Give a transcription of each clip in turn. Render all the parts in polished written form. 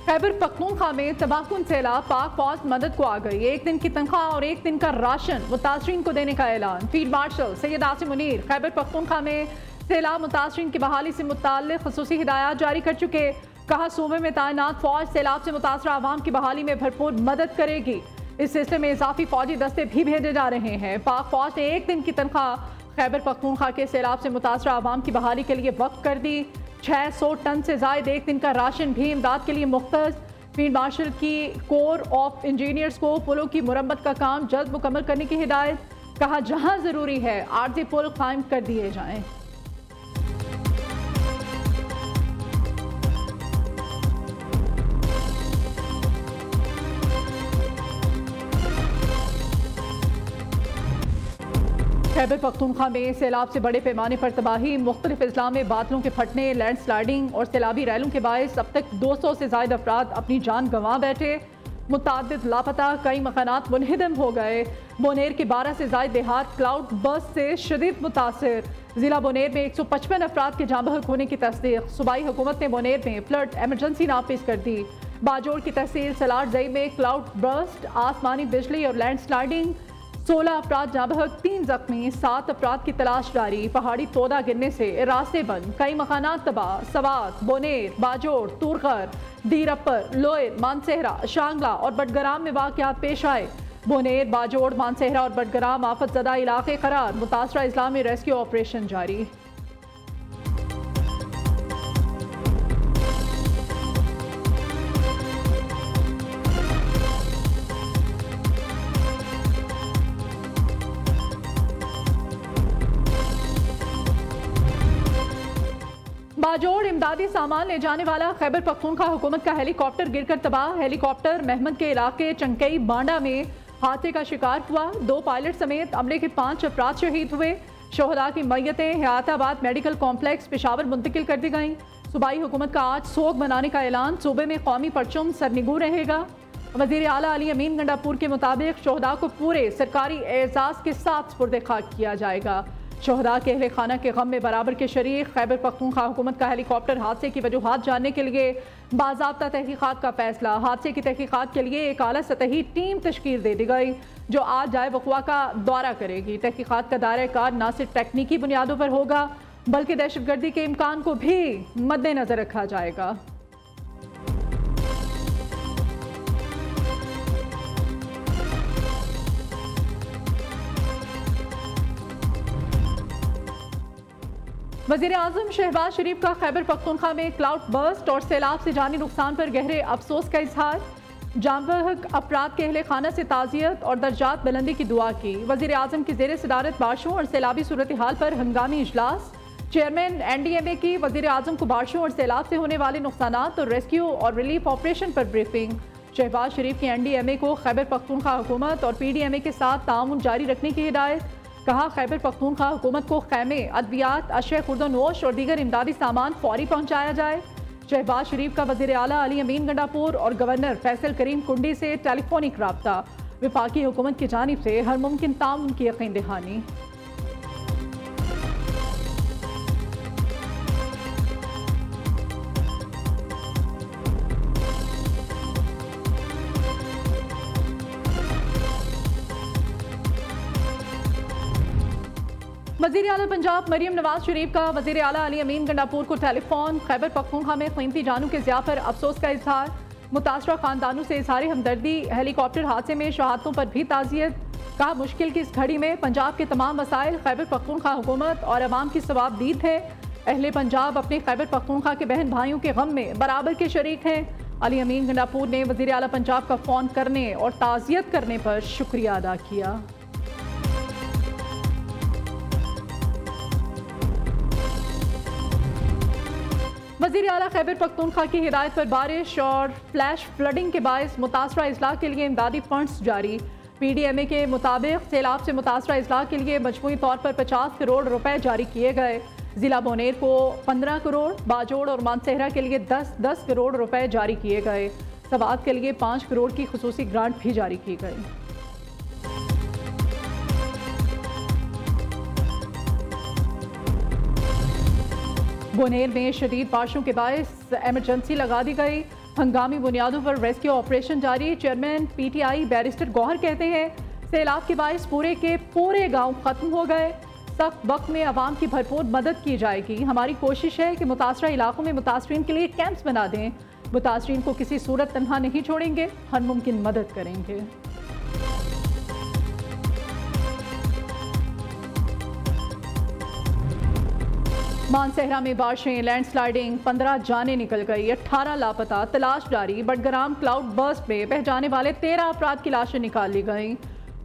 खैबर पख्तूनख्वा में तबाहकुन सैलाब, पाक फौज मदद को आ गई। एक दिन की तनख्वाह और एक दिन का राशन मुतासरीन को देने का ऐलान। फील्ड मार्शल सैयद आसिम मुनीर खैबर पख्तूनख्वा में सैलाब मुतासरीन की बहाली से मुताल्लिक़ ख़ुसूसी हिदायत जारी कर चुके। कहा सूबे में तैनात फौज सैलाब से मुतासरा आवाम की बहाली में भरपूर मदद करेगी। इस सिलसिले में इजाफी फौजी दस्ते भी भेजे जा रहे हैं। पाक फौज ने एक दिन की तनख्वाह खैबर पख्तूनख्वा के सैलाब से मुतासरा आवाम की बहाली के लिए वक्फ कर दी। 600 टन से जायद एक दिन का राशन भी इमदाद के लिए मुख्तस। फील्ड मार्शल की कोर ऑफ इंजीनियर्स को पुलों की मुरम्मत का काम जल्द मुकम्मल करने की हिदायत। कहा जहां जरूरी है आर्जी पुल कायम कर दिए जाएं। खैबर पख्तूनख्वा में सैलाब से बड़े पैमाने पर तबाही, मुख्तलिफ अजला में बादलों के फटने, लैंड स्लाइडिंग और सैलाबी रैलों के बायस अब तक 200 से ज्यादा अफराद अपनी जान गंवा बैठे। मुतादिद लापता, कई मकानात मुनहदम हो गए। बोनेर के 12 से ज्यादा देहात क्लाउड बर्स्ट से शदीद मुतासर। जिला बोनेर में 155 अफराद के जाँ बहक होने की तस्दीक। सूबाई हुकूमत ने बोनेर में फ्लड एमरजेंसी नाफिज कर दी। बाजोड़ की तहसील सलार जई में क्लाउड बर्स्ट, आसमानी बिजली और लैंड स्लाइडिंग। 16 अफराद जाँ बहक, 3 जख्मी, 7 अफराद की तलाश जारी। पहाड़ी तोदा गिरने से रास्ते बंद, कई मकानात तबाह। सवात, बोनेर, बाजोड़, तूरखर, दीरप्पर, लोयर, मानसेहरा, शांगला और बटगराम में वाक़यात पेश आए। बोनेर, बाजोड़, मानसेहरा और बटगराम आफत ज़दा इलाके करार। मुतासरा इस्लाम में रेस्क्यू ऑपरेशन जारी। बाजोड़ इमदादी सामान ले जाने वाला खैबर पख्तूनख्वा हुकूमत का हेलीकॉप्टर गिरकर तबाह। हेलीकॉप्टर महमद के इलाके चंकई बांडा में हादसे का शिकार हुआ। 2 पायलट समेत अमले के 5 अफराद शहीद हुए। शोहदा की मैयतें हयाताबाद मेडिकल कॉम्प्लेक्स पेशावर मुंतकिल कर दी गईं। सूबाई हुकूमत का आज सोग मनाने का ऐलान। सूबे में कौमी परचम सरनिगू रहेगा। वज़ीर आला अली अमीन गंडापुर के मुताबिक शोहदा को पूरे सरकारी एजाज के साथ सुपुर्द खाक किया जाएगा। शोहदा के अहले खाना के गम में बराबर के शरीक। खैबर पख्तूनख्वा हुकूमत का हेलीकॉप्टर हादसे की वजूहात जानने के लिए बाज़ाब्ता तहकीकात का फैसला। हादसे की तहकीकात के लिए एक आला सतही टीम तश्कील दे दी गई जो आज जाए वक़ुआ का दौरा करेगी। तहकीकात का दायरा कार न सिर्फ तकनीकी बुनियादों पर होगा बल्कि दहशतगर्दी के इम्कान को भी मद्देनजर रखा जाएगा। वज़ीर आज़म शहबाज शरीफ का खैबर पख्तूनख्वा में क्लाउड बर्स्ट और सैलाब से जानी नुकसान पर गहरे अफसोस का इजहार। जाँ बहक अफराद के अहले खाना से ताज़ियत और दर्जात बुलंदी की दुआ की। वज़ीर आज़म की ज़ेर सदारत बारिशों और सैलाबी सूरत हाल पर हंगामी इजलास। चेयरमैन NDMA की वज़ीर आज़म को बारिशों और सैलाब से होने वाले नुकसानात और रेस्क्यू और रिलीफ ऑपरेशन पर ब्रीफिंग। शहबाज शरीफ की NDMA को खैबर पख्तूनख्वा हुकूमत और PDMA के साथ ताउन जारी रखने की हिदायत। कहा खैबर पख्तूनख्वा हुकूमत को खैमे, अद्वियात, अशय खुर्दोनोश और दीगर इमदादी सामान फौरी पहुँचाया जाए। शहबाज शरीफ का वज़ीर आला अली अमीन गंडापुर और गवर्नर फैसल करीम कुंडी से टेलीफोनिक राब्ता। वफाकी हुकूमत की जानिब से हर मुमकिन ताउन की यकीन दहानी। वज़ीर आला पंजाब मरियम नवाज शरीफ का वज़ीर आला अली अमीन गंडापुर को टेलीफोन। खैबर पख्तूनख्वा में कीमती जानों के ज़िया पर अफसोस का इजहार। मुतासरा खानदानों से इजहार हमदर्दी। हेलीकॉप्टर हादसे में शहादतों पर भी ताज़ियत। कहा मुश्किल की इस घड़ी में पंजाब के तमाम मसाइल खैबर पख्तूनख्वा हुकूमत और अवाम की सवाबदीद है। अहले पंजाब अपने खैबर पख्तूनख्वा के बहन भाइयों के गम में बराबर के शरीक हैं। अली अमीन गंडापुर ने वज़ीर आला पंजाब का फ़ोन करने और ताज़ियत करने पर शुक्रिया अदा किया। वज़ीर आला खैबर पख्तूनख्वा की हिदायत पर बारिश और फ्लैश फ्लडिंग के बायस मुतासरा इजला के लिए इमदादी फंड्स जारी। PDMA के मुताबिक सैलाब से मुतासरा इजला के लिए मजमूई तौर पर 50 करोड़ रुपए जारी किए गए। जिला बोनेर को 15 करोड़, बाजोड़ और मानसेहरा के लिए 10-10 करोड़ रुपए जारी किए गए। सवात के लिए 5 करोड़ की खुसूसी ग्रांट भी जारी की गई। बोनेर में शदीद बारिशों के बायस एमरजेंसी लगा दी गई। हंगामी बुनियादों पर रेस्क्यू ऑपरेशन जारी। चेयरमैन PTI बैरिस्टर गौहर कहते हैं सैलाब के बायस पूरे के पूरे गांव खत्म हो गए। सख्त वक्त में आवाम की भरपूर मदद की जाएगी। हमारी कोशिश है कि मुतासरा इलाकों में मुतासरीन के लिए कैंप्स बना दें। मुतासरीन को किसी सूरत तनहा नहीं छोड़ेंगे, हर मुमकिन मदद करेंगे। मानसहरा में बारिशें, लैंडस्लाइडिंग, 15 जानें निकल गई, 18 लापता, तलाश जारी। बडगराम क्लाउड बर्स्ट में बह जाने वाले 13 अफराद की लाशें निकाल ली गईं।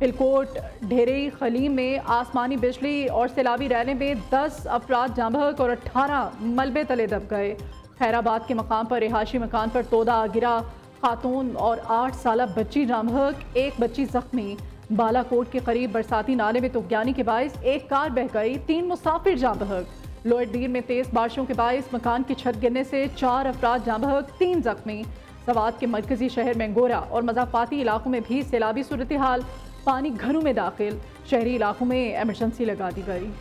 हिलकोट ढेरे खलीम में आसमानी बिजली और सैलाबी रैले में 10 अफराद जाँ बहक और 18 मलबे तले दब गए। खैराबाद के मकाम पर रिहायशी मकान पर तोदा गिरा, खातून और 8 साल बच्ची जाँ बहक, एक बच्ची जख्मी। बालाकोट के करीब बरसाती नाले में तुफगानी के बायस एक कार बह गई, 3 मुसाफिर जाँ बहक। लोअर दीर में तेज बारिशों के बायस मकान की छत गिरने से 4 अफराद जाँ बहक, 3 जख्मी। सवात के मरकजी शहर मेंगोरा और मजाफाती इलाकों में भी सैलाबी सूरत हाल, पानी घरों में दाखिल। शहरी इलाकों में एमरजेंसी लगा दी गई।